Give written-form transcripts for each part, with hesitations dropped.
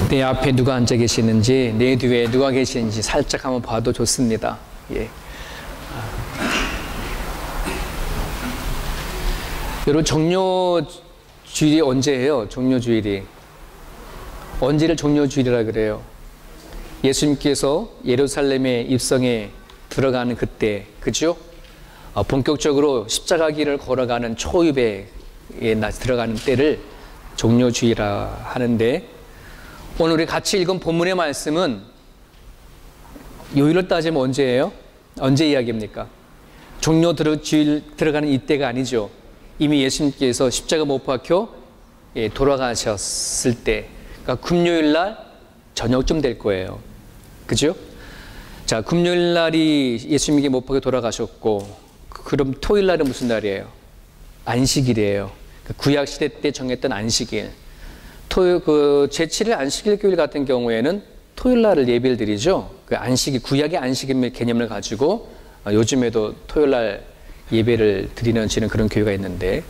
내 앞에 누가 앉아 계시는지, 내 뒤에 누가 계시는지 살짝 한번 봐도 좋습니다. 예. 여러분, 종료주일이 언제예요? 종료주일이. 언제를 종료주일이라 그래요? 예수님께서 예루살렘에 입성에 들어가는 그때, 그죠? 본격적으로 십자가 길을 걸어가는 초입에 들어가는 때를 종료주일이라 하는데, 오늘 우리 같이 읽은 본문의 말씀은 요일로 따지면 언제예요? 언제 이야기입니까? 종료주일 들어가는 이때가 아니죠. 이미 예수님께서 십자가 못 박혀 돌아가셨을 때, 그러니까 금요일 날 저녁쯤 될 거예요. 그죠? 자, 금요일 날이 예수님께 못 박혀 돌아가셨고, 그럼 토요일 날은 무슨 날이에요? 안식일이에요. 구약 시대 때 정했던 안식일. 제7일 안식일 교일 같은 경우에는 토요일 날을 예배를 드리죠. 그 안식일, 구약의 안식일 개념을 가지고 요즘에도 토요일 날 예배를 드리는 그런 교회가 있는데,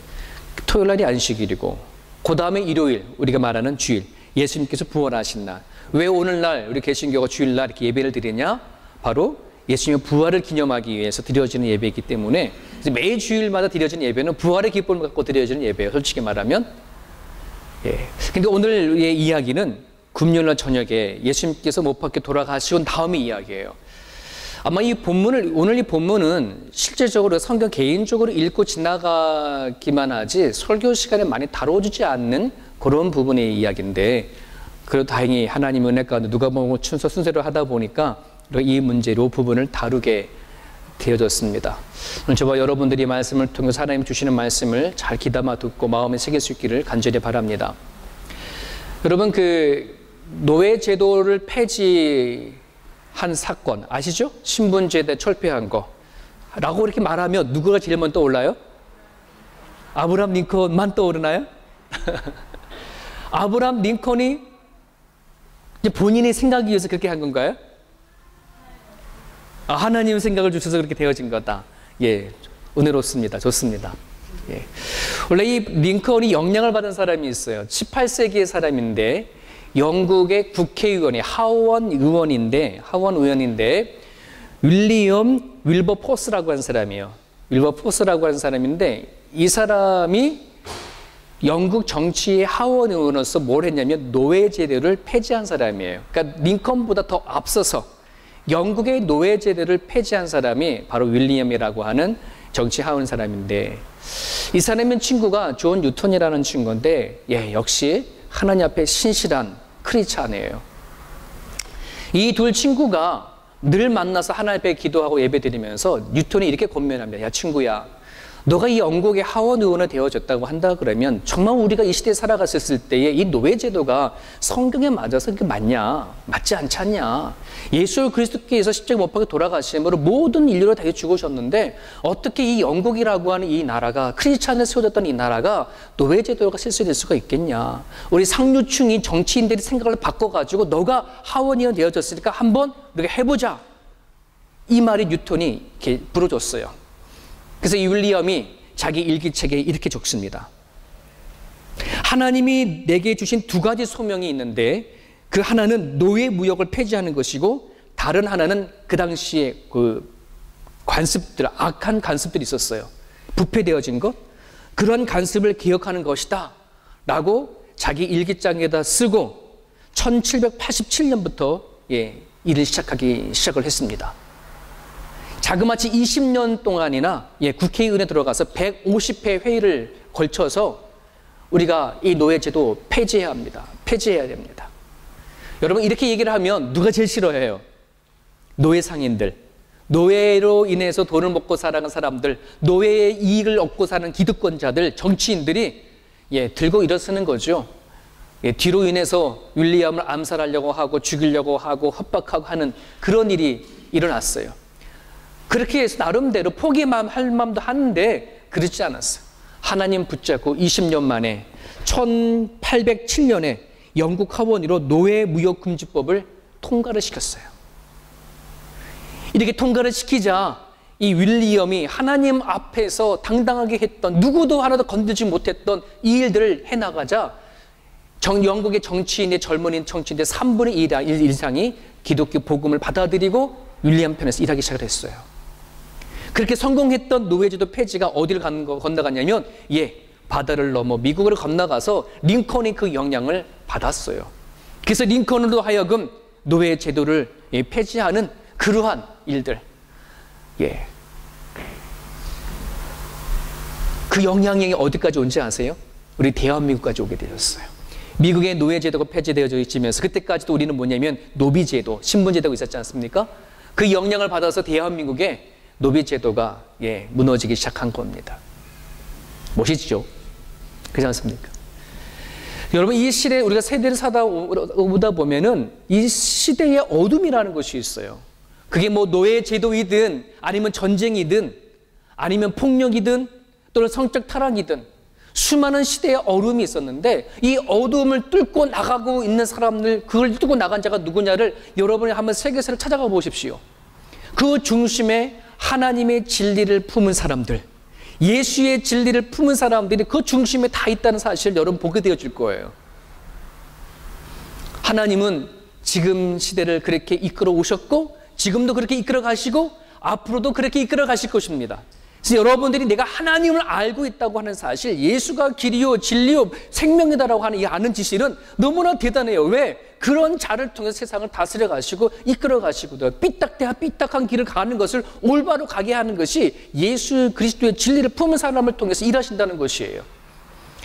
토요일 날이 안식일이고, 그 다음에 일요일, 우리가 말하는 주일, 예수님께서 부활하신 날. 왜 오늘날 우리 개신교가 주일날 이렇게 예배를 드리냐? 바로 예수님의 부활을 기념하기 위해서 드려지는 예배이기 때문에, 매 주일마다 드려지는 예배는 부활의 기쁨을 갖고 드려지는 예배예요. 솔직히 말하면. 예. 근데 오늘의 이야기는 금요일날 저녁에 예수님께서 못 박혀 돌아가시고 다음의 이야기예요. 아마 오늘 이 본문은 실제적으로 성경 개인적으로 읽고 지나가기만 하지 설교 시간에 많이 다뤄주지 않는 그런 부분의 이야기인데, 그래도 다행히 하나님 은혜 가운데 누가복음 순서대로 하다 보니까 이 문제로 부분을 다루게 되어졌습니다. 오늘 저와 여러분들이 말씀을 통해서 하나님 주시는 말씀을 잘 귀담아 듣고 마음에 새길 수 있기를 간절히 바랍니다. 여러분, 노예 제도를 폐지한 사건 아시죠? 신분제대 철폐한 거 라고 이렇게 말하면 누구가 제일 먼저 떠올라요? 아브라함 링컨만 떠오르나요? 아브라함 링컨이 본인의 생각이 위해서 그렇게 한 건가요? 하나님 생각을 주셔서 그렇게 되어진 거다. 예, 은혜롭습니다. 좋습니다. 예. 원래 이 링컨이 영향을 받은 사람이 있어요. 18세기의 사람인데, 영국의 국회의원이 하원 의원인데 윌리엄 윌버포스라고 하는 사람이에요. 윌버포스라고 하는 사람인데, 이 사람이 영국 정치의 하원 의원으로서 뭘 했냐면 노예제도를 폐지한 사람이에요. 그러니까 링컨보다 더 앞서서 영국의 노예제도를 폐지한 사람이 바로 윌리엄이라고 하는 정치 하원 사람인데, 이 사람의 친구가 존 뉴턴이라는 친구인데, 예, 역시 하나님 앞에 신실한 크리스찬이에요. 이 둘 친구가 늘 만나서 하나님 앞에 기도하고 예배드리면서 뉴턴이 이렇게 권면합니다. 야, 친구야, 너가 이 영국의 하원 의원이 되어졌다고 한다 그러면 정말 우리가 이 시대에 살아갔을 때에 이 노예제도가 성경에 맞아서 그게 맞냐? 맞지 않지 않냐? 예수 그리스도께서 십자가 못 박혀 돌아가심으로 모든 인류를 다 죽으셨는데, 어떻게 이 영국이라고 하는 이 나라가, 크리스찬에 세워졌던 이 나라가 노예제도가 실수될 수가 있겠냐? 우리 상류층이 정치인들이 생각을 바꿔가지고 너가 하원의원 되어졌으니까 한번 우리가 해보자. 이 말이 뉴턴이 이렇게 불어줬어요. 그래서 이 윌리엄이 자기 일기책에 이렇게 적습니다. 하나님이 내게 주신 두 가지 소명이 있는데, 그 하나는 노예 무역을 폐지하는 것이고, 다른 하나는 그 당시에 관습들, 악한 관습들이 있었어요. 부패되어진 것, 그런 관습을 개혁하는 것이다 라고 자기 일기장에다 쓰고 1787년부터 일을 시작을 했습니다. 자그마치 20년 동안이나 국회의원에 들어가서 150회 회의를 걸쳐서 우리가 이 노예제도 폐지해야 합니다. 폐지해야 됩니다. 여러분, 이렇게 얘기를 하면 누가 제일 싫어해요? 노예 상인들, 노예로 인해서 돈을 먹고 살아가는 사람들, 노예의 이익을 얻고 사는 기득권자들, 정치인들이 들고 일어서는 거죠. 뒤로 인해서 윌리엄을 암살하려고 하고 죽이려고 하고 협박하고 하는 그런 일이 일어났어요. 그렇게 해서 나름대로 포기할 마음도 하는데 그렇지 않았어요. 하나님 붙잡고 20년 만에 1807년에 영국 하원으로 노예 무역 금지법을 통과를 시켰어요. 이렇게 통과를 시키자 이 윌리엄이 하나님 앞에서 당당하게 했던, 누구도 하나도 건들지 못했던 이 일들을 해나가자 영국의 정치인의 젊은이 정치인의 3분의 1 이상이 기독교 복음을 받아들이고 윌리엄 편에서 일하기 시작을 했어요. 그렇게 성공했던 노예제도 폐지가 어디를 건너갔냐면 바다를 넘어 미국으로 건너가서 링컨이 그 영향을 받았어요. 그래서 링컨으로 하여금 노예제도를 폐지하는 그러한 일들, 그 영향이 어디까지 온지 아세요? 우리 대한민국까지 오게 되었어요. 미국의 노예제도가 폐지되어져 있으면서 그때까지도 우리는 뭐냐면 노비제도, 신분제도가 있었지 않습니까? 그 영향을 받아서 대한민국의 노비제도가 무너지기 시작한 겁니다. 멋있죠? 그렇지 않습니까? 여러분, 이 시대에 우리가 세대를 사다 오다 보면은 이 시대의 어둠이라는 것이 있어요. 그게 뭐 노예제도이든 아니면 전쟁이든 아니면 폭력이든 또는 성적 타락이든 수많은 시대의 어둠이 있었는데 이 어둠을 뚫고 나가고 있는 사람들, 그걸 뚫고 나간 자가 누구냐를 여러분이 한번 세계사를 찾아가 보십시오. 그 중심에 하나님의 진리를 품은 사람들, 예수의 진리를 품은 사람들이 그 중심에 다 있다는 사실을 여러분 보게 되어질 거예요. 하나님은 지금 시대를 그렇게 이끌어 오셨고 지금도 그렇게 이끌어 가시고 앞으로도 그렇게 이끌어 가실 것입니다. 그래서 여러분들이 내가 하나님을 알고 있다고 하는 사실, 예수가 길이요 진리요 생명이다라고 하는 이 아는 지실은 너무나 대단해요. 왜? 그런 자를 통해서 세상을 다스려 가시고 이끌어 가시고 삐딱한 길을 가는 것을 올바로 가게 하는 것이 예수 그리스도의 진리를 품은 사람을 통해서 일하신다는 것이에요.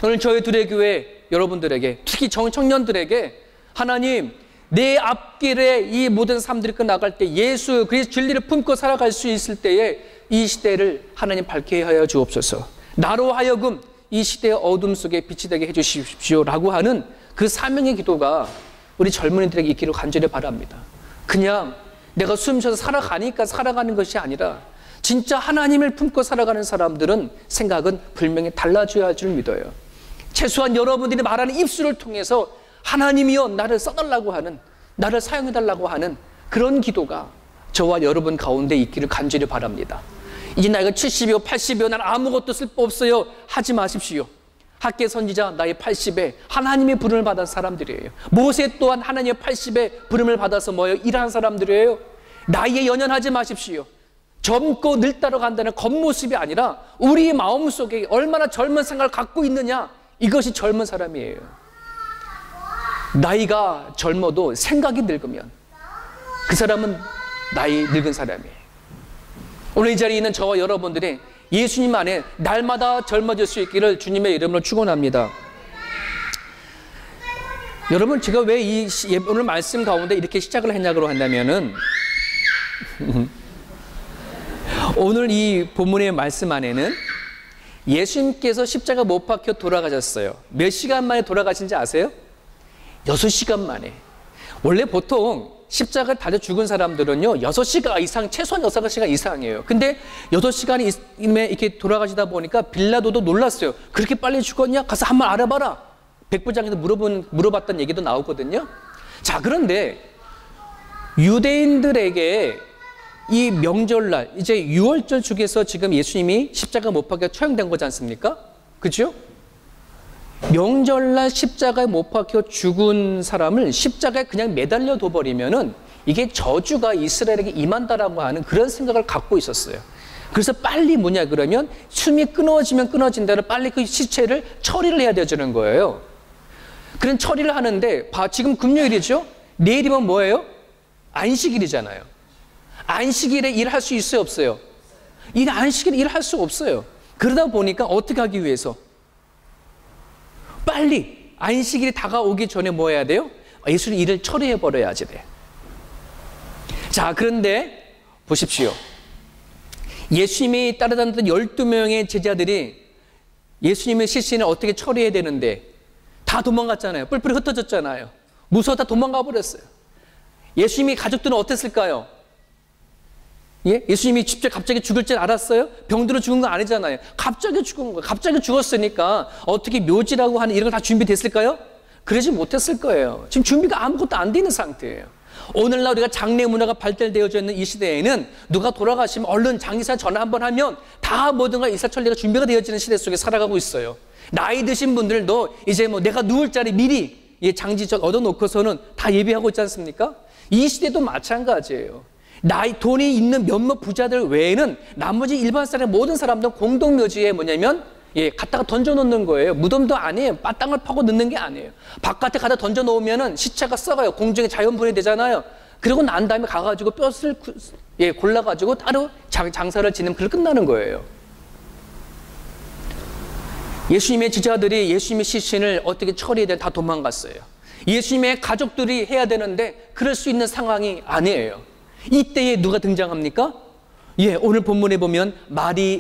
오늘 저희 둘의 교회 여러분들에게, 특히 청년들에게 하나님, 내 앞길에 이 모든 사람들이 나갈 때 예수 그리스도 진리를 품고 살아갈 수 있을 때에 이 시대를 하나님 밝게 하여 주옵소서. 나로 하여금 이 시대의 어둠 속에 빛이 되게 해주십시오라고 하는 그 사명의 기도가 우리 젊은이들에게 있기를 간절히 바랍니다. 그냥 내가 숨 쉬어서 살아가니까 살아가는 것이 아니라 진짜 하나님을 품고 살아가는 사람들은 생각은 분명히 달라져야 할 줄 믿어요. 최소한 여러분들이 말하는 입술을 통해서 하나님이여 나를 써달라고 하는, 나를 사용해달라고 하는 그런 기도가 저와 여러분 가운데 있기를 간절히 바랍니다. 이제 나이가 70이요 80이요 난 아무것도 쓸모없어요 하지 마십시오. 학계 선지자 나이 80에 하나님의 부름을 받은 사람들이에요. 모세 또한 하나님의 80에 부름을 받아서 일하는 사람들이에요. 나이에 연연하지 마십시오. 젊고 늙다로 간다는 겉모습이 아니라 우리 마음속에 얼마나 젊은 생각을 갖고 있느냐, 이것이 젊은 사람이에요. 나이가 젊어도 생각이 늙으면 그 사람은 나이 늙은 사람이에요. 오늘 이 자리에 있는 저와 여러분들이 예수님 안에 날마다 젊어질 수 있기를 주님의 이름으로 축원합니다. 여러분, 제가 왜 오늘 말씀 가운데 이렇게 시작을 했냐고 한다면은 오늘 이 본문의 말씀 안에는 예수님께서 십자가 못 박혀 돌아가셨어요. 몇 시간 만에 돌아가신지 아세요? 6시간 만에. 원래 보통 십자가를 달려 죽은 사람들은요 6시간 이상, 최소한 6시간 이상이에요. 근데 6시간이 이렇게 돌아가시다 보니까 빌라도도 놀랐어요. 그렇게 빨리 죽었냐? 가서 한번 알아봐라. 백부장에서 물어봤던 얘기도 나오거든요. 자, 그런데 유대인들에게 이 명절날, 이제 6월절 주기에서 지금 예수님이 십자가 못 박혀 처형된 거지 않습니까? 그죠? 명절날 십자가에 못 박혀 죽은 사람을 십자가에 그냥 매달려 둬버리면은 이게 저주가 이스라엘에게 임한다라고 하는 그런 생각을 갖고 있었어요. 그래서 빨리 그러면 숨이 끊어지면 끊어진 대로 빨리 그 시체를 처리를 해야 되는 거예요. 그런 처리를 하는데, 지금 금요일이죠? 내일이면 뭐예요? 안식일이잖아요. 안식일에 일할 수 있어요, 없어요? 안식일에 일할 수 없어요. 그러다 보니까 어떻게 하기 위해서? 빨리 안식일이 다가오기 전에 뭐 해야 돼요? 예수의 일을 처리해 버려야지 돼. 자, 그런데 보십시오. 예수님이 따라다녔던 12명의 제자들이 예수님의 시신을 어떻게 처리해야 되는데 다 도망갔잖아요. 뿔뿔이 흩어졌잖아요. 무서워 다 도망가 버렸어요. 예수님이 가족들은 어땠을까요? 예수님이 직접 갑자기 죽을 줄 알았어요? 병들어 죽은 거 아니잖아요. 갑자기 죽은 거예요. 갑자기 죽었으니까 어떻게 묘지라고 하는 이런 거 다 준비됐을까요? 그러지 못했을 거예요. 지금 준비가 아무것도 안 되는 상태예요. 오늘날 우리가 장례 문화가 발달되어져 있는 이 시대에는 누가 돌아가시면 얼른 장의사 전화 한번 하면 다 모든 걸 일사천리가 준비가 되어지는 시대 속에 살아가고 있어요. 나이 드신 분들도 이제 내가 누울 자리 미리 장지전 얻어놓고서는 다 예배하고 있지 않습니까? 이 시대도 마찬가지예요. 돈이 있는 몇몇 부자들 외에는 나머지 일반 사람 모든 사람들은 공동묘지에 뭐냐면 갖다가 던져놓는 거예요. 무덤도 아니에요. 땅을 파고 넣는 게 아니에요. 바깥에 갖다 던져놓으면 시체가 썩어요. 공중에 자연분해 되잖아요. 그리고 난 다음에 가가지고 뼈를 골라가지고 따로 장사를 지내면 그걸 끝나는 거예요. 예수님의 제자들이 예수님의 시신을 어떻게 처리해야 되나 다 도망갔어요. 예수님의 가족들이 해야 되는데 그럴 수 있는 상황이 아니에요. 이때에 누가 등장합니까? 오늘 본문에 보면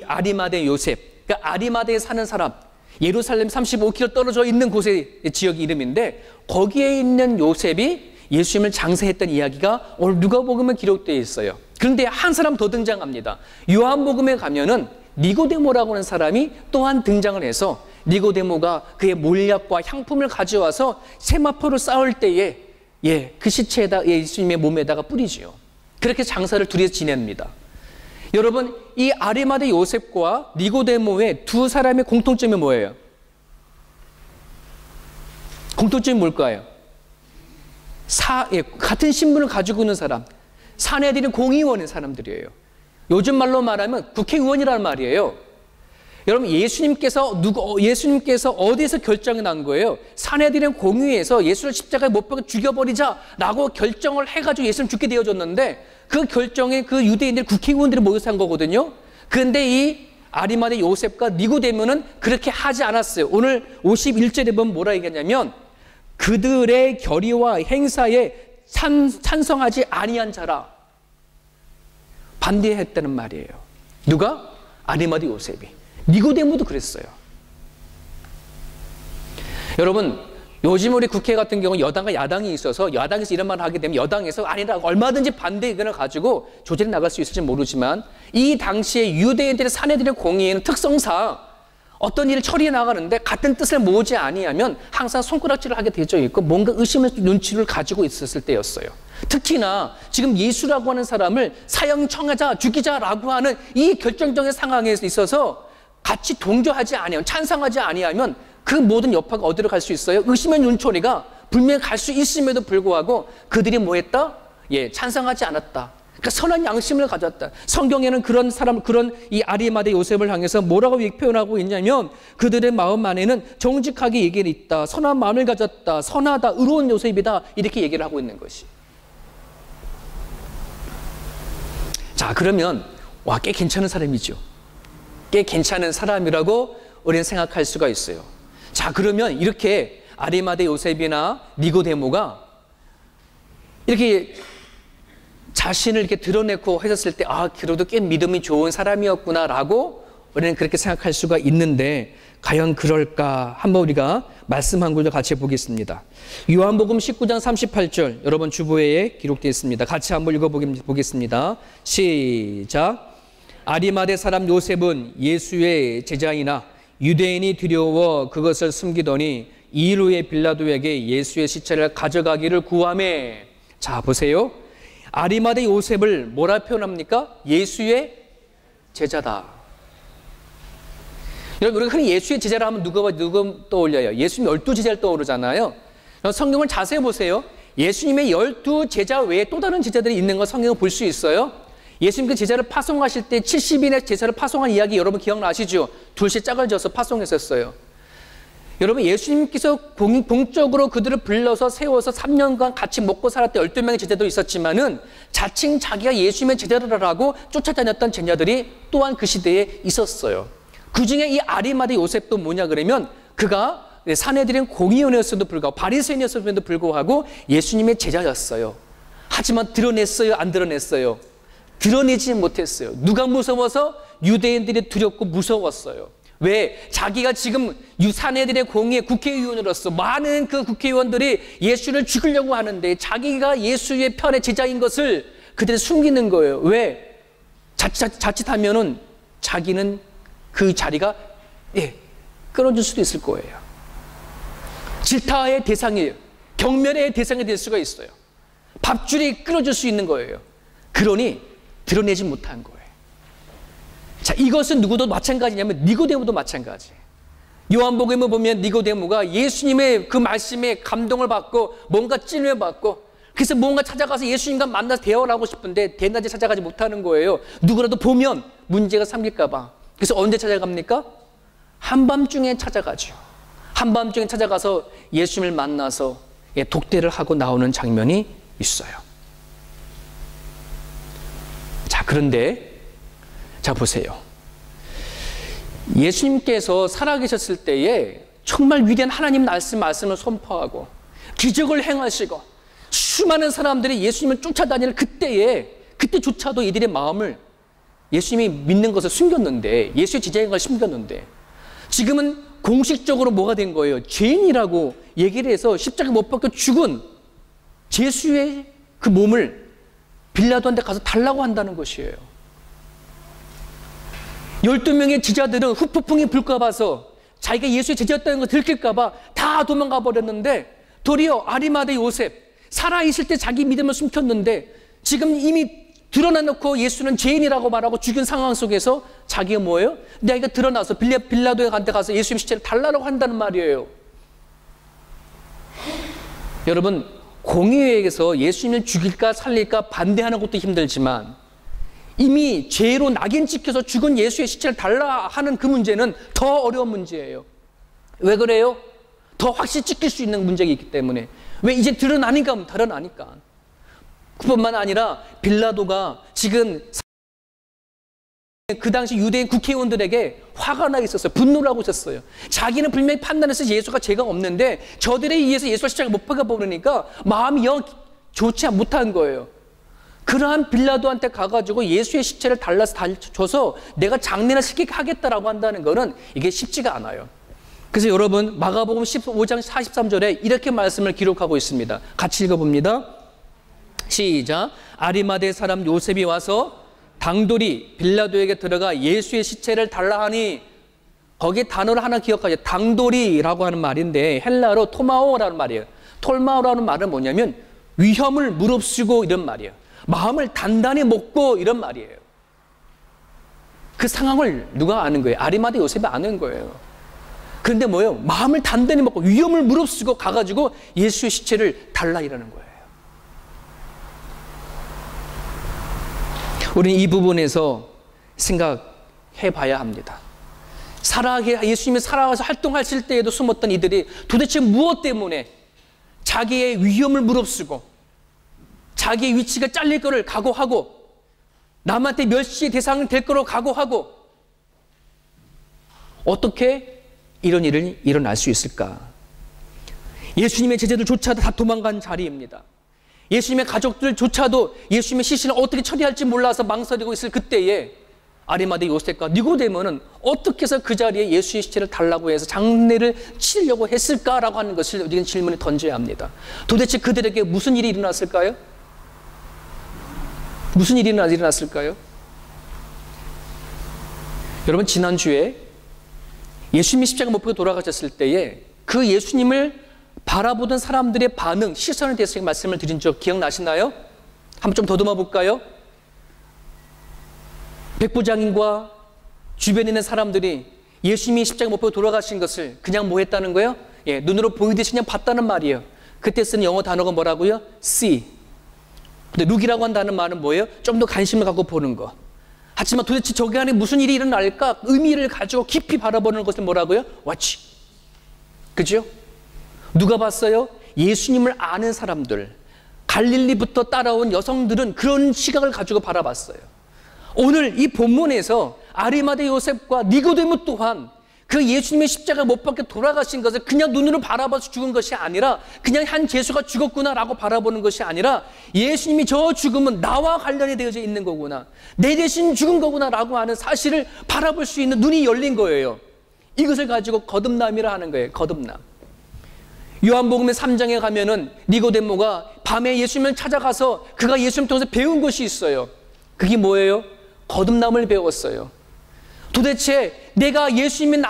아리마대 요셉, 그러니까 아리마대에 사는 사람, 예루살렘 35km 떨어져 있는 곳의 지역 이름인데 거기에 있는 요셉이 예수님을 장사했던 이야기가 오늘 누가복음에 기록되어 있어요. 그런데 한 사람 더 등장합니다. 요한복음에 가면은 니고데모라고 하는 사람이 또한 등장을 해서 니고데모가 그의 몰약과 향품을 가져와서 세마포를 쌓을 때에 그 시체에다 예수님의 몸에다가 뿌리지요. 그렇게 장사를 둘이서 지냅니다. 여러분, 이 아리마대 요셉과 니고데모의 두 사람의 공통점이 뭐예요? 공통점이 뭘까요? 같은 신분을 가지고 있는 사람, 사내들은 공의원인 사람들이에요. 요즘 말로 말하면 국회의원이라는 말이에요. 여러분, 예수님께서 어디서 결정이 난 거예요? 사내들은 공의회에서 예수를 십자가에 못 박아 죽여버리자라고 결정을 해가지고 예수를 죽게 되어졌는데 그 결정에 그 유대인들 국회의원들이 모여서 한 거거든요. 그런데 이 아리마대 요셉과 니고데모는 그렇게 하지 않았어요. 오늘 51절에 보면 뭐라 얘기하냐면 그들의 결의와 행사에 찬성하지 아니한 자라 반대했다는 말이에요. 누가? 아리마대 요셉이. 니고데모도 그랬어요. 여러분, 요즘 우리 국회 같은 경우 여당과 야당이 있어서 야당에서 이런 말을 하게 되면 여당에서 아니라고 얼마든지 반대 의견을 가지고 조절해 나갈 수 있을지 모르지만 이 당시에 유대인들의 사내들의 공의에는 특성상 어떤 일을 처리해 나가는데 같은 뜻을 모으지 아니하면 항상 손가락질을 하게 되어 있고 뭔가 의심의 눈치를 가지고 있었을 때였어요. 특히나 지금 예수라고 하는 사람을 사형청하자 죽이자라고 하는 이 결정적인 상황에 있어서 같이 동조하지 아니하면 찬성하지 아니하면 그 모든 여파가 어디로 갈 수 있어요? 의심의 눈초리가 분명히 갈 수 있음에도 불구하고 그들이 뭐 했다? 찬성하지 않았다. 그러니까 선한 양심을 가졌다. 성경에는 그런 이 아리마대 요셉을 향해서 뭐라고 표현하고 있냐면 그들의 마음 안에는 정직하게 얘기를 있다. 선한 마음을 가졌다. 선하다. 의로운 요셉이다. 이렇게 얘기를 하고 있는 것이. 자, 그러면 꽤 괜찮은 사람이죠. 꽤 괜찮은 사람이라고 우리는 생각할 수가 있어요. 자, 그러면 이렇게 아리마대 요셉이나 니고데모가 이렇게 자신을 이렇게 드러내고 하셨을 때, 그래도 꽤 믿음이 좋은 사람이었구나라고 우리는 그렇게 생각할 수가 있는데, 과연 그럴까? 한번 우리가 말씀 한 구절 같이 보겠습니다. 요한복음 19장 38절, 여러분 주보에 기록되어 있습니다. 같이 한번 읽어보겠습니다. 시작. 아리마대 사람 요셉은 예수의 제자이나 유대인이 두려워 그것을 숨기더니 이일 후에 빌라도에게 예수의 시체를 가져가기를 구하매. 자, 보세요. 아리마대 요셉을 뭐라 표현합니까? 예수의 제자다. 여러분, 우리가 흔히 예수의 제자라 하면 누가 떠올려요? 예수님 12제자를 떠오르잖아요. 성경을 자세히 보세요. 예수님의 12제자 외에 또 다른 제자들이 있는 걸 성경을 볼 수 있어요. 예수님 그 제자를 파송하실 때 70인의 제자를 파송한 이야기 여러분 기억나시죠? 둘씩 짝을 져서 파송했었어요. 여러분, 예수님께서 공적으로 그들을 불러서 세워서 3년간 같이 먹고 살았던 12명의 제자도 있었지만은 자칭 자기가 예수님의 제자라고 쫓아다녔던 제자들이 또한 그 시대에 있었어요. 그 중에 이 아리마대 요셉도 뭐냐 그러면 그가 사내들인 공의원이었음에도 불구하고 바리새인이었음에도 불구하고 예수님의 제자였어요. 하지만 드러냈어요? 안 드러냈어요? 드러내지 못했어요. 누가 무서워서? 유대인들이 두렵고 무서웠어요. 왜? 자기가 지금 사내들의 공의의 국회의원으로서 많은 그 국회의원들이 예수를 죽이려고 하는데 자기가 예수의 편의 제자인 것을 그들이 숨기는 거예요. 왜? 자칫하면은 자기는 그 자리가 끊어질 수도 있을 거예요. 질타의 대상이에요. 경멸의 대상이 될 수가 있어요. 밥줄이 끊어질 수 있는 거예요. 그러니 드러내지 못한 거예요. 자, 이것은 누구도 마찬가지냐면 니고데모도 마찬가지예요. 요한복음에 보면 니고데모가 예수님의 그 말씀에 감동을 받고 뭔가 찔려 받고 그래서 뭔가 찾아가서 예수님과 만나서 대화를 하고 싶은데 대낮에 찾아가지 못하는 거예요. 누구라도 보면 문제가 생길까 봐. 그래서 언제 찾아갑니까? 한밤중에 찾아가죠. 한밤중에 찾아가서 예수님을 만나서 독대를 하고 나오는 장면이 있어요. 자, 그런데 자 보세요. 예수님께서 살아계셨을 때에 정말 위대한 하나님 말씀을 선포하고 기적을 행하시고 수많은 사람들이 예수님을 쫓아다니는 그때조차도 이들의 마음을 예수님이 믿는 것을 숨겼는데, 예수의 제자인 걸 숨겼는데, 지금은 공식적으로 뭐가 된 거예요? 죄인이라고 얘기를 해서 십자가 못 박혀 죽은 예수의 그 몸을 빌라도한테 가서 달라고 한다는 것이에요. 12명의 제자들은 후폭풍이 불까 봐서 자기가 예수의 제자였다는 걸 들킬까 봐 다 도망가 버렸는데, 도리어 아리마대 요셉 살아있을 때 자기 믿음을 숨겼는데 지금 이미 드러나놓고 예수는 죄인이라고 말하고 죽인 상황 속에서 자기가 뭐예요? 내가 드러나서 빌라도한테 가서 예수님 시체를 달라고 한다는 말이에요. 여러분, 공의회에서 예수님을 죽일까 살릴까 반대하는 것도 힘들지만 이미 죄로 낙인 찍혀서 죽은 예수의 시체를 달라 하는 그 문제는 더 어려운 문제예요. 왜 그래요? 더 확실히 찍힐 수 있는 문제가 있기 때문에. 왜? 이제 드러나니까. 그뿐만 아니라 빌라도가 지금 그 당시 유대인 국회의원들에게 화가 나 있었어요. 분노를 하고 있었어요. 자기는 분명히 판단해서 예수가 죄가 없는데 저들에 의해서 예수가 십자가에 못 박아 버리니까 마음이 영 좋지 못한 거예요. 그러한 빌라도한테 가가지고 예수의 시체를 달라서 줘서 내가 장례를 시키게 하겠다라고 한다는 거는 이게 쉽지가 않아요. 그래서 여러분, 마가복음 15장 43절에 이렇게 말씀을 기록하고 있습니다. 같이 읽어봅니다. 시작. 아리마대 사람 요셉이 와서 당돌이 빌라도에게 들어가 예수의 시체를 달라 하니, 거기에 단어를 하나 기억하죠. 당돌이라고 하는 말인데 헬라로 토마오라는 말이에요. 톨마오라는 말은 뭐냐면 위험을 무릅쓰고 이런 말이에요. 마음을 단단히 먹고 이런 말이에요. 그 상황을 누가 아는 거예요? 아리마대 요셉이 아는 거예요. 그런데 뭐예요? 마음을 단단히 먹고 위험을 무릅쓰고 가가지고 예수의 시체를 달라 이라는 거예요. 우리는 이 부분에서 생각해 봐야 합니다. 예수님이 살아가서 활동하실 때에도 숨었던 이들이 도대체 무엇 때문에 자기의 위험을 무릅쓰고 자기의 위치가 잘릴 거를 각오하고 남한테 멸시의 대상이 될 거로 각오하고 어떻게 이런 일이 일어날 수 있을까? 예수님의 제자들조차도 다 도망간 자리입니다. 예수님의 가족들조차도 예수님의 시신을 어떻게 처리할지 몰라서 망설이고 있을 그때에 아리마대 요셉과 니고데모는 어떻게 해서 그 자리에 예수의 시체를 달라고 해서 장례를 치려고 했을까라고 하는 것을 우리는 질문을 던져야 합니다. 도대체 그들에게 무슨 일이 일어났을까요? 무슨 일이 일어났을까요? 여러분, 지난주에 예수님이 십자가 못 박혀 돌아가셨을 때에 그 예수님을 바라보던 사람들의 반응, 시선에 대해서 말씀을 드린 적 기억나시나요? 한번 좀 더듬어 볼까요? 백부장인과 주변에 있는 사람들이 예수님이 십자가 못 박혀 돌아가신 것을 그냥 뭐 했다는 거예요? 눈으로 보이듯이 그냥 봤다는 말이에요. 그때 쓴 영어 단어가 뭐라고요? see. 근데 look이라고 한다는 말은 뭐예요? 좀 더 관심을 갖고 보는 거. 하지만 도대체 저기 안에 무슨 일이 일어날까? 의미를 가지고 깊이 바라보는 것을 뭐라고요? watch. 그죠? 누가 봤어요? 예수님을 아는 사람들, 갈릴리부터 따라온 여성들은 그런 시각을 가지고 바라봤어요. 오늘 이 본문에서 아리마대 요셉과 니고데모 또한 그 예수님의 십자가 못 박혀 돌아가신 것을 그냥 눈으로 바라봐서 죽은 것이 아니라, 그냥 한 죄수가 죽었구나라고 바라보는 것이 아니라, 예수님이 저 죽음은 나와 관련이 되어져 있는 거구나, 내 대신 죽은 거구나라고 하는 사실을 바라볼 수 있는 눈이 열린 거예요. 이것을 가지고 거듭남이라 하는 거예요. 거듭남. 요한복음의 3장에 가면은 니고데모가 밤에 예수님을 찾아가서 그가 예수님 통해서 배운 것이 있어요. 그게 뭐예요? 거듭남을 배웠어요. 도대체 내가 예수님의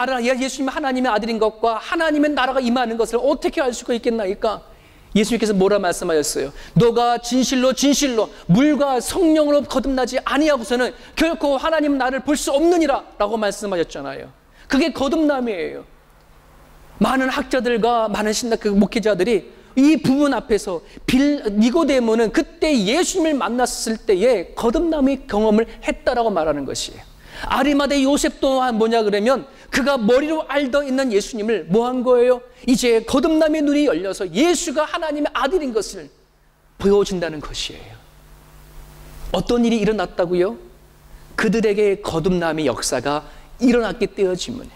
하나님의 아들인 것과 하나님의 나라가 임하는 것을 어떻게 알 수가 있겠나이까? 예수님께서 뭐라 말씀하셨어요? 너가 진실로 물과 성령으로 거듭나지 아니하고서는 결코 하나님 나를 볼 수 없느니라 라고 말씀하셨잖아요. 그게 거듭남이에요. 많은 학자들과 많은 목회자들이 이 부분 앞에서 니고데모는 그때 예수님을 만났을 때에 거듭남의 경험을 했다라고 말하는 것이에요. 아리마대 요셉 또한 뭐냐 그러면 그가 머리로 알던 있는 예수님을 뭐 한 거예요? 이제 거듭남의 눈이 열려서 예수가 하나님의 아들인 것을 보여준다는 것이에요. 어떤 일이 일어났다고요? 그들에게 거듭남의 역사가 일어났기 때문에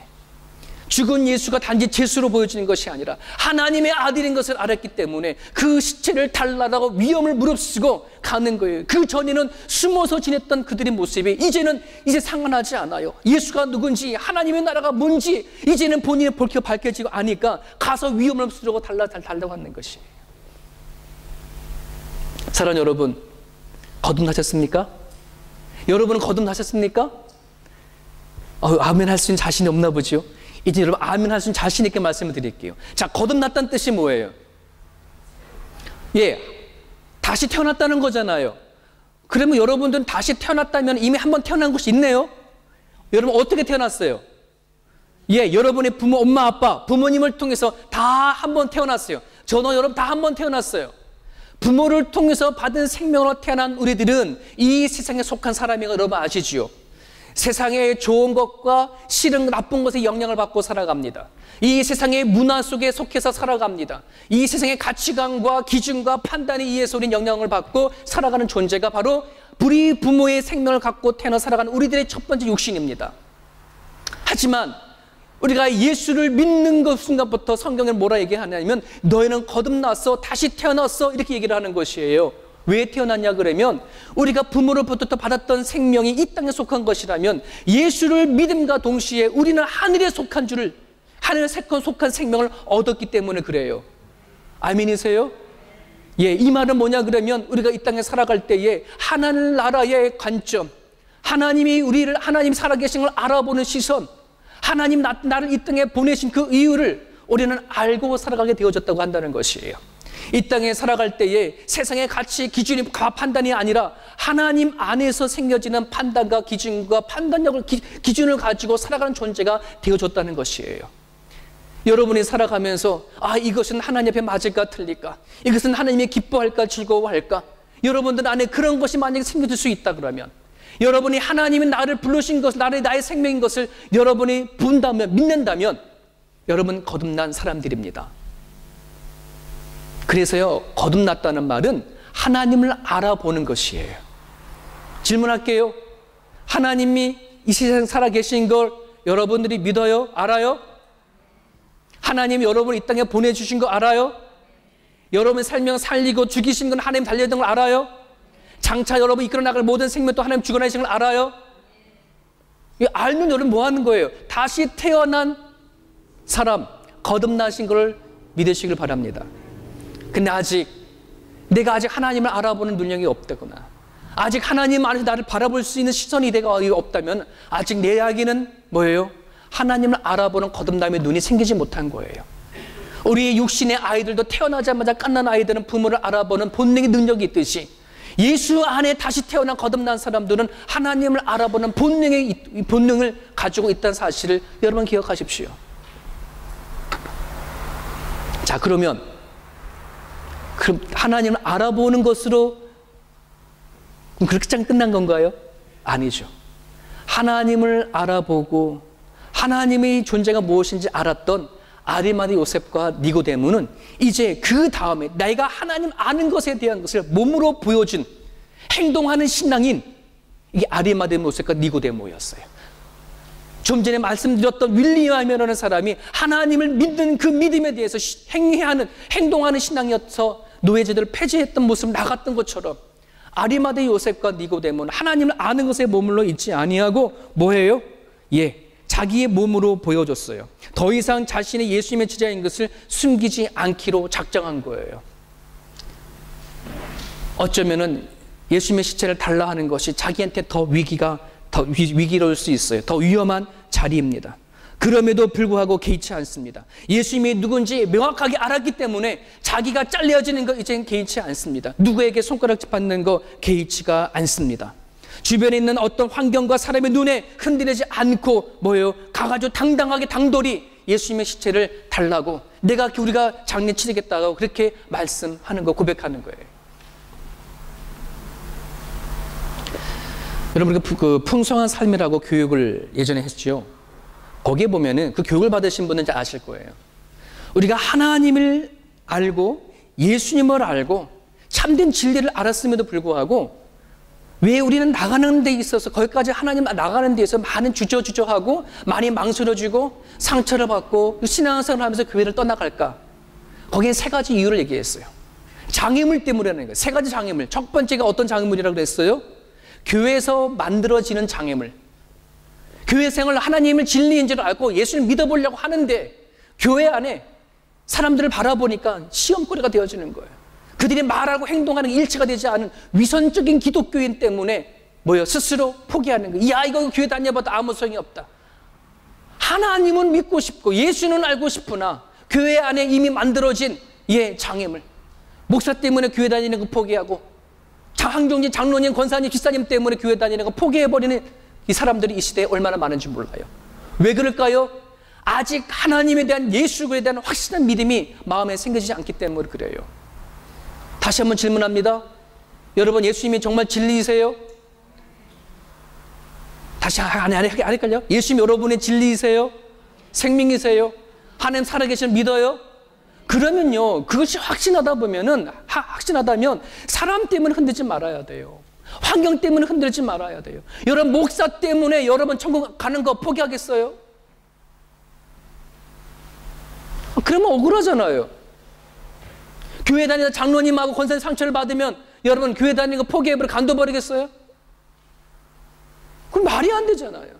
죽은 예수가 단지 죄수로 보여지는 것이 아니라 하나님의 아들인 것을 알았기 때문에 그 시체를 달라라고 위험을 무릅쓰고 가는 거예요. 그 전에는 숨어서 지냈던 그들의 모습이 이제는 상관하지 않아요. 예수가 누군지 하나님의 나라가 뭔지 이제는 본인의 볼기가 밝혀지고 아니까 가서 위험을 무릅쓰고 달라고 하는 것이에요. 사랑하는 여러분, 거듭나셨습니까? 여러분은 거듭나셨습니까? 아멘 할 수 있는 자신이 없나 보죠. 이제 여러분 아멘 할 수 있는 자신 있게 말씀을 드릴게요. 자, 거듭났다는 뜻이 뭐예요? 다시 태어났다는 거잖아요. 그러면 여러분들은 다시 태어났다면 이미 한번 태어난 것이 있네요. 여러분 어떻게 태어났어요? 여러분의 부모, 엄마, 아빠, 부모님을 통해서 다 한번 태어났어요. 저도 여러분 다 한번 태어났어요. 부모를 통해서 받은 생명으로 태어난 우리들은 이 세상에 속한 사람인 거 여러분 아시지요? 세상의 좋은 것과 싫은 나쁜 것에 영향을 받고 살아갑니다. 이 세상의 문화 속에 속해서 살아갑니다. 이 세상의 가치관과 기준과 판단에 의해서 우리는 영향을 받고 살아가는 존재가 바로 우리 부모의 생명을 갖고 태어나 살아가는 우리들의 첫 번째 육신입니다. 하지만 우리가 예수를 믿는 것 순간부터 성경은 뭐라 얘기하냐면 너희는 거듭났어, 다시 태어났어 이렇게 얘기를 하는 것이에요. 왜 태어났냐 그러면 우리가 부모로부터 받았던 생명이 이 땅에 속한 것이라면 예수를 믿음과 동시에 우리는 하늘에 속한 줄을, 하늘에 속한 생명을 얻었기 때문에 그래요. 아멘이세요? 이 말은 뭐냐 그러면 우리가 이 땅에 살아갈 때에 하나님 나라의 관점, 하나님이 우리를, 하나님 살아계신 걸 알아보는 시선, 하나님 나를 이 땅에 보내신 그 이유를 우리는 알고 살아가게 되어졌다고 한다는 것이에요. 이 땅에 살아갈 때에 세상의 가치, 기준과 판단이 아니라 하나님 안에서 생겨지는 판단과 기준과 판단력을, 기준을 가지고 살아가는 존재가 되어졌다는 것이에요. 여러분이 살아가면서 이것은 하나님 앞에 맞을까 틀릴까? 이것은 하나님이 기뻐할까 즐거워할까? 여러분들 안에 그런 것이 만약에 생겨질 수 있다 그러면 여러분이 하나님이 나를 부르신 것을, 나의 생명인 것을 여러분이 본다면, 믿는다면 여러분 거듭난 사람들입니다. 그래서요, 거듭났다는 말은 하나님을 알아보는 것이에요. 질문할게요. 하나님이 이 세상 살아계신 걸 여러분들이 믿어요? 알아요? 하나님이 여러분을 이 땅에 보내주신 거 알아요? 여러분의 생명 살리고 죽이신 건 하나님 달려있는 걸 알아요? 장차 여러분 이끌어 나갈 모든 생명도 하나님 죽어내신 걸 알아요? 알면 여러분 뭐 하는 거예요? 다시 태어난 사람, 거듭나신 걸 믿으시길 바랍니다. 근데 내가 아직 하나님을 알아보는 능력이 없다거나 아직 하나님 안에서 나를 바라볼 수 있는 시선이 내가 없다면 아직 내 이야기는 뭐예요? 하나님을 알아보는 거듭남의 눈이 생기지 못한 거예요. 우리 육신의 아이들도 태어나자마자 갓난 아이들은 부모를 알아보는 본능의 능력이 있듯이 예수 안에 다시 태어난 거듭난 사람들은 하나님을 알아보는 본능을 가지고 있다는 사실을 여러분 기억하십시오. 자, 그럼 하나님을 알아보는 것으로 그렇게 짱 끝난 건가요? 아니죠. 하나님을 알아보고 하나님의 존재가 무엇인지 알았던 아리마대 요셉과 니고데모는 이제 그 다음에 내가 하나님 아는 것에 대한 것을 몸으로 보여준 행동하는 신앙인 이게 아리마대 요셉과 니고데모였어요. 좀 전에 말씀드렸던 윌리엄이라는 사람이 하나님을 믿는 그 믿음에 대해서 행동하는 신앙이어서 노예제도를 폐지했던 모습을 나갔던 것처럼 아리마대 요셉과 니고데모는 하나님을 아는 것에 머물러 있지 아니하고 뭐예요? 자기의 몸으로 보여줬어요. 더 이상 자신의 예수님의 제자인 것을 숨기지 않기로 작정한 거예요. 어쩌면은 예수님의 시체를 달라 하는 것이 자기한테 더 위기로울 수 있어요. 더 위험한 자리입니다. 그럼에도 불구하고 개의치 않습니다. 예수님이 누군지 명확하게 알았기 때문에 자기가 잘려지는 거 이제는 개의치 않습니다. 누구에게 손가락질 받는 거 개의치가 않습니다. 주변에 있는 어떤 환경과 사람의 눈에 흔들리지 않고 가가지고 당당하게 당돌이 예수님의 시체를 달라고, 내가 우리가 장례 치르겠다고 그렇게 말씀하는 거, 고백하는 거예요. 여러분, 그 풍성한 삶이라고 교육을 예전에 했죠. 거기에 보면은 그 교육을 받으신 분은 이제 아실 거예요. 우리가 하나님을 알고 예수님을 알고 참된 진리를 알았음에도 불구하고 왜 우리는 나가는 데 있어서, 거기까지 하나님 나가는 데 있어서 많은 주저주저하고 많이 망설여지고 상처를 받고 신앙생활을 하면서 교회를 떠나갈까? 거기에 세 가지 이유를 얘기했어요. 장애물 때문이라는 거예요. 세 가지 장애물. 첫 번째가 어떤 장애물이라고 그랬어요? 교회에서 만들어지는 장애물. 교회 생활, 하나님을 진리인 줄 알고 예수를 믿어보려고 하는데 교회 안에 사람들을 바라보니까 시험거리가 되어지는 거예요. 그들이 말하고 행동하는 게 일치가 되지 않은 위선적인 기독교인 때문에 스스로 포기하는 거예요. 야, 이거 교회 다녀봐도 아무 소용이 없다. 하나님은 믿고 싶고 예수는 알고 싶으나 교회 안에 이미 만들어진 장애물. 목사 때문에 교회 다니는 거 포기하고, 황종진 장로님, 권사님, 기사님 때문에 교회 다니는 거 포기해버리는 이 사람들이 이 시대에 얼마나 많은지 몰라요. 왜 그럴까요? 아직 하나님에 대한, 예수에 대한 확실한 믿음이 마음에 생기지 않기 때문에 그래요. 다시 한번 질문합니다. 여러분, 예수님이 정말 진리이세요? 다시 안 헷갈려? 예수님 여러분의 진리이세요? 생명이세요? 하나님 살아계시는 믿어요? 그러면요, 그것이 확신하다면 사람 때문에 흔들지 말아야 돼요. 환경 때문에 흔들지 말아야 돼요. 여러분, 목사 때문에 여러분 천국 가는 거 포기하겠어요? 그러면 억울하잖아요. 교회 다니는 장로님하고 권사님 상처를 받으면 여러분 교회 다니는 거 포기해버리고 간둬버리겠어요? 그럼 말이 안 되잖아요.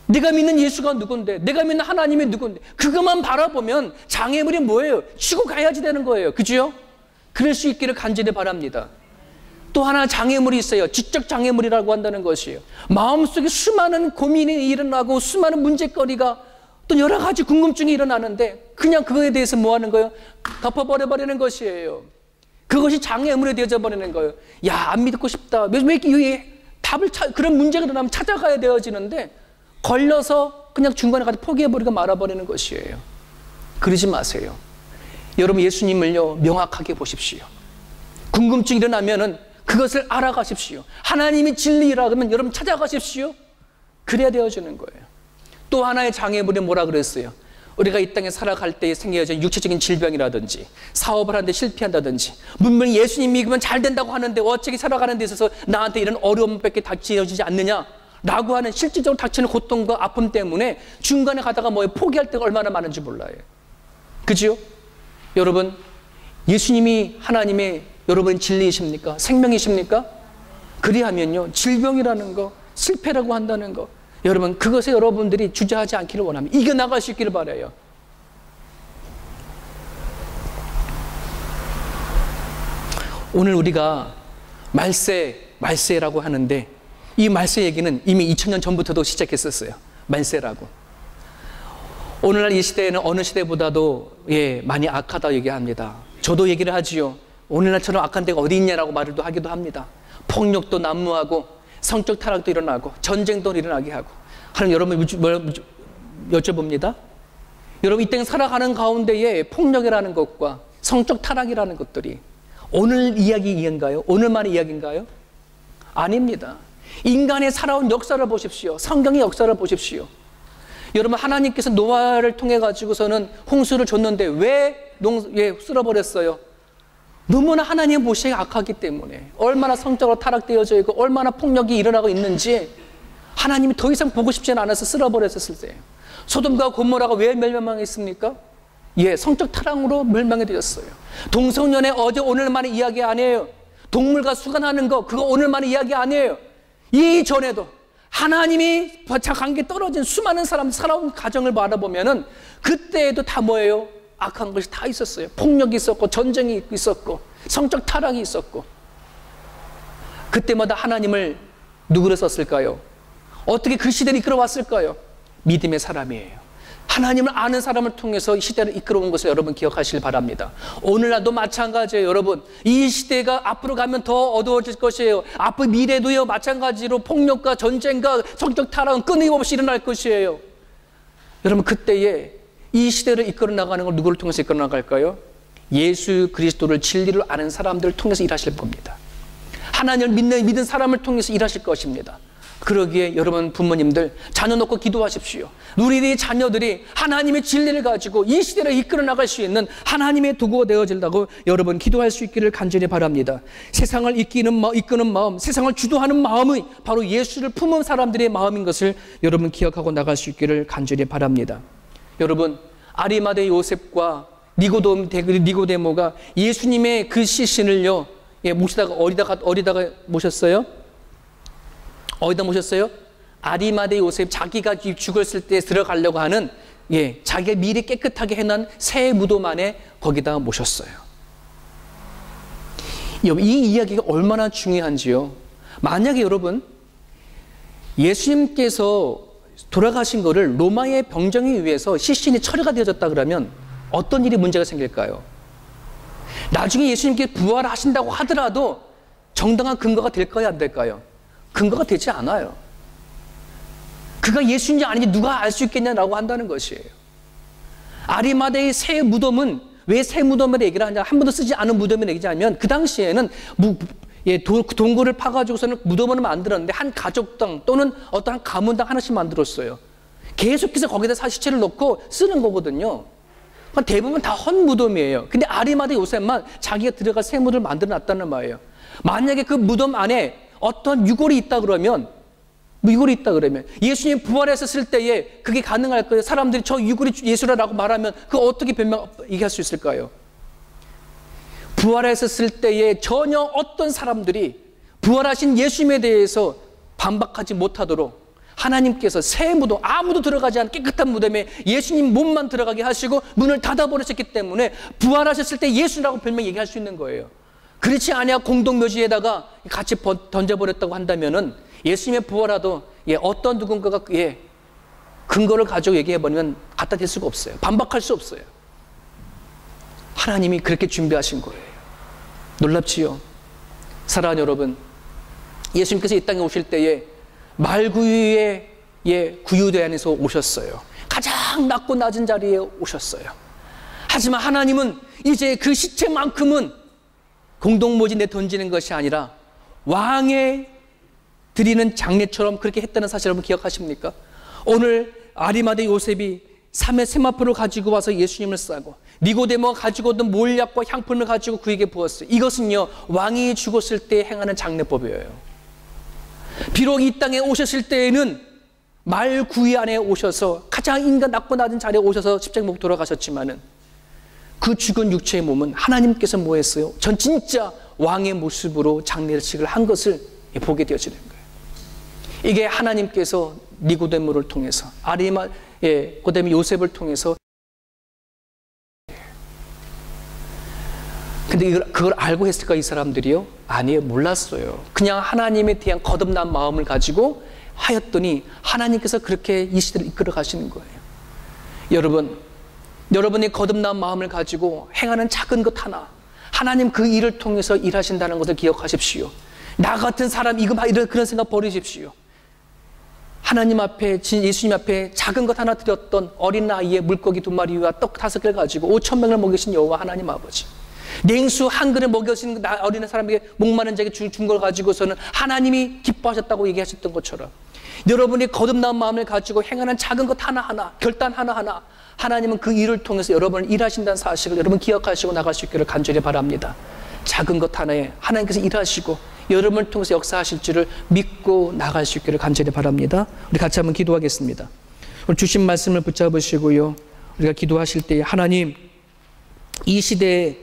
내가 믿는 예수가 누군데, 내가 믿는 하나님이 누군데, 그것만 바라보면 장애물이 뭐예요? 치고 가야지 되는 거예요. 그죠? 그럴 수 있기를 간절히 바랍니다. 또 하나 장애물이 있어요. 지적 장애물이라고 한다는 것이에요. 마음속에 수많은 고민이 일어나고 수많은 문제거리가, 또 여러 가지 궁금증이 일어나는데 그냥 그거에 대해서 뭐 하는 거예요? 덮어버려버리는 것이에요. 그것이 장애물이 되어져 버리는 거예요. 야, 안 믿고 싶다. 왜 이렇게 그런 문제가 일어나면 찾아가야 되어지는데 걸려서 그냥 중간에 가서 포기해버리고 말아버리는 것이에요. 그러지 마세요. 여러분, 예수님을요 명확하게 보십시오. 궁금증이 일어나면은 그것을 알아가십시오. 하나님이 진리라 그러면 여러분 찾아가십시오. 그래야 되어지는 거예요. 또 하나의 장애물이 뭐라 그랬어요? 우리가 이 땅에 살아갈 때에 생겨진 육체적인 질병이라든지 사업을 하는데 실패한다든지, 분명히 예수님 믿으면 잘 된다고 하는데 어떻게 살아가는 데 있어서 나한테 이런 어려움밖에 닥쳐지지 않느냐 라고 하는 실질적으로 닥치는 고통과 아픔 때문에 중간에 가다가 포기할 때가 얼마나 많은지 몰라요. 그죠? 여러분, 예수님이 하나님의 여러분 진리이십니까? 생명이십니까? 그리하면요, 질병이라는 거, 실패라고 한다는 거, 여러분 그것에 여러분들이 주저하지 않기를 원합니다. 이겨나갈 수 있기를 바라요. 오늘 우리가 말세라고 하는데 이 말세 얘기는 이미 2000년 전부터도 시작했었어요. 말세라고. 오늘날 이 시대에는 어느 시대보다도 많이 악하다 얘기합니다. 저도 얘기를 하지요. 오늘날처럼 악한 데가 어디 있냐라고 말을 하기도 합니다. 폭력도 난무하고 성적 타락도 일어나고 전쟁도 일어나게 하고. 하나님, 여러분 여쭤봅니다. 여러분, 이 땅에 살아가는 가운데에 폭력이라는 것과 성적 타락이라는 것들이 오늘 이야기인가요? 오늘만의 이야기인가요? 아닙니다. 인간의 살아온 역사를 보십시오. 성경의 역사를 보십시오. 여러분, 하나님께서 노아를 통해 가지고서는 홍수를 줬는데 왜 쓸어버렸어요? 너무나 하나님의 모시가 악하기 때문에, 얼마나 성적으로 타락되어져 있고 얼마나 폭력이 일어나고 있는지 하나님이 더 이상 보고 싶지 않아서 쓸어버렸을 때예요. 소돔과 고모라가 왜 멸망했습니까? 성적 타락으로 멸망이 되었어요. 동성연애 어제 오늘만의 이야기 아니에요. 동물과 수간하는 거, 그거 오늘만의 이야기 아니에요. 이전에도 하나님이 관계 떨어진 수많은 사람 살아온 가정을 바라보면은 그때에도 다 뭐예요? 악한 것이 다 있었어요. 폭력이 있었고 전쟁이 있었고 성적 타락이 있었고. 그때마다 하나님을 누구를 썼을까요? 어떻게 그 시대를 이끌어왔을까요? 믿음의 사람이에요. 하나님을 아는 사람을 통해서 이 시대를 이끌어온 것을 여러분 기억하시길 바랍니다. 오늘날도 마찬가지예요. 여러분, 이 시대가 앞으로 가면 더 어두워질 것이에요. 앞으로 미래도요 마찬가지로 폭력과 전쟁과 성적 타락은 끊임없이 일어날 것이에요. 여러분, 그때에 이 시대를 이끌어 나가는 걸 누구를 통해서 이끌어 나갈까요? 예수 그리스도를 진리를 아는 사람들을 통해서 일하실 겁니다. 하나님을 믿는 사람을 통해서 일하실 것입니다. 그러기에 여러분 부모님들 자녀 놓고 기도하십시오. 우리 자녀들이 하나님의 진리를 가지고 이 시대를 이끌어 나갈 수 있는 하나님의 도구가 되어진다고 여러분 기도할 수 있기를 간절히 바랍니다. 세상을 이끄는 마음, 세상을 주도하는 마음이 바로 예수를 품은 사람들의 마음인 것을 여러분 기억하고 나갈 수 있기를 간절히 바랍니다. 여러분, 아리마대 요셉과 니고데모가 예수님의 그 시신을요, 모시다가 어디다가 모셨어요? 어디다 모셨어요? 아리마대 요셉, 자기가 죽었을 때 들어가려고 하는, 자기가 미리 깨끗하게 해놓은 새 무덤 안에 거기다 모셨어요. 이 이야기가 얼마나 중요한지요. 만약에 여러분, 예수님께서 돌아가신 거를 로마의 병정에 의해서 시신이 처리가 되어졌다 그러면 어떤 일이 문제가 생길까요? 나중에 예수님께 부활하신다고 하더라도 정당한 근거가 될까요, 안 될까요? 근거가 되지 않아요. 그가 예수인지 아닌지 누가 알 수 있겠냐라고 한다는 것이에요. 아리마대의 새 무덤은 왜 새 무덤을 얘기를 하냐, 한 번도 쓰지 않은 무덤을 얘기하면 그 당시에는 동굴을 파가지고서는 무덤을 만들었는데 한 가족당 또는 어떤 한 가문당 하나씩 만들었어요. 계속해서 거기다 시체를 넣고 쓰는 거거든요. 대부분 다 헛 무덤이에요. 근데 아리마대 요셉만 자기가 들어갈 새 무덤을 만들어 놨다는 말이에요. 만약에 그 무덤 안에 어떤 유골이 있다 그러면 예수님 부활했었을 때에 그게 가능할까요? 사람들이 저 유골이 예수라고 말하면 그거 어떻게 얘기할 수 있을까요? 부활했었을 때에 전혀 어떤 사람들이 부활하신 예수님에 대해서 반박하지 못하도록 하나님께서 새 무덤, 아무도 들어가지 않은 깨끗한 무덤에 예수님 몸만 들어가게 하시고 문을 닫아버리셨기 때문에 부활하셨을 때 예수라고 별명 얘기할 수 있는 거예요. 그렇지 않아 공동묘지에다가 같이 던져버렸다고 한다면은 예수님의 부활하도 어떤 누군가가 근거를 가지고 얘기해버리면 갖다 댈 수가 없어요. 반박할 수 없어요. 하나님이 그렇게 준비하신 거예요. 놀랍지요? 사랑하는 여러분, 예수님께서 이 땅에 오실 때에 말구유의 구유대 안에서 오셨어요. 가장 낮고 낮은 자리에 오셨어요. 하지만 하나님은 이제 그 시체만큼은 공동묘지 내 던지는 것이 아니라 왕의 드리는 장례처럼 그렇게 했다는 사실 여러분 기억하십니까? 오늘 아리마대 요셉이 삼의 세마포를 가지고 와서 예수님을 싸고 니고데모가 가지고 오던 몰약과 향품을 가지고 그에게 부었어요. 이것은요, 왕이 죽었을 때 행하는 장례법이에요. 비록 이 땅에 오셨을 때에는 말 구유 안에 오셔서 가장 인간 낮고 낮은 자리에 오셔서 십자가 못 돌아가셨지만은 그 죽은 육체의 몸은 하나님께서 뭐 했어요? 전 진짜 왕의 모습으로 장례식을 한 것을 보게 되어지는 거예요. 이게 하나님께서 니고데모를 통해서 그다음에 요셉을 통해서. 근데 그걸 알고 했을까 이 사람들이요? 아니에요. 몰랐어요. 그냥 하나님에 대한 거듭난 마음을 가지고 하였더니 하나님께서 그렇게 이 시대를 이끌어 가시는 거예요. 여러분이 거듭난 마음을 가지고 행하는 작은 것 하나, 하나님 그 일을 통해서 일하신다는 것을 기억하십시오. 나 같은 사람 이런 그런 생각 버리십시오. 하나님 앞에, 예수님 앞에 작은 것 하나 드렸던 어린 아이의 물고기 2마리와 떡 5개를 가지고 5,000명을 먹이신 여호와 하나님 아버지, 냉수 한 그릇 먹여주신 어린 사람에게 목마른 자에게 준 걸 가지고서는 하나님이 기뻐하셨다고 얘기하셨던 것처럼 여러분이 거듭난 마음을 가지고 행하는 작은 것 하나하나, 결단 하나하나, 하나님은 그 일을 통해서 여러분을 일하신다는 사실을 여러분 기억하시고 나갈 수 있기를 간절히 바랍니다. 작은 것 하나에 하나님께서 일하시고 여러분을 통해서 역사하실 줄을 믿고 나갈 수 있기를 간절히 바랍니다. 우리 같이 한번 기도하겠습니다. 오늘 주신 말씀을 붙잡으시고요, 우리가 기도하실 때 하나님, 이 시대에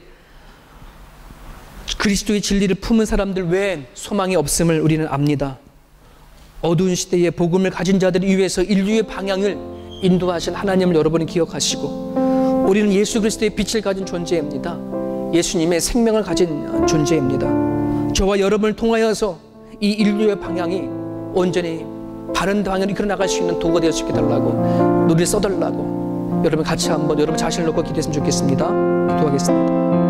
그리스도의 진리를 품은 사람들 외엔 소망이 없음을 우리는 압니다. 어두운 시대에 복음을 가진 자들을 위해서 인류의 방향을 인도하신 하나님을 여러분이 기억하시고, 우리는 예수 그리스도의 빛을 가진 존재입니다. 예수님의 생명을 가진 존재입니다. 저와 여러분을 통하여서 이 인류의 방향이 온전히 바른 방향으로 이끌어 나갈 수 있는 도구가 되어 주게 달라고, 우리를 써달라고 여러분 같이 한번 여러분 자신을 놓고 기도했으면 좋겠습니다. 기도하겠습니다.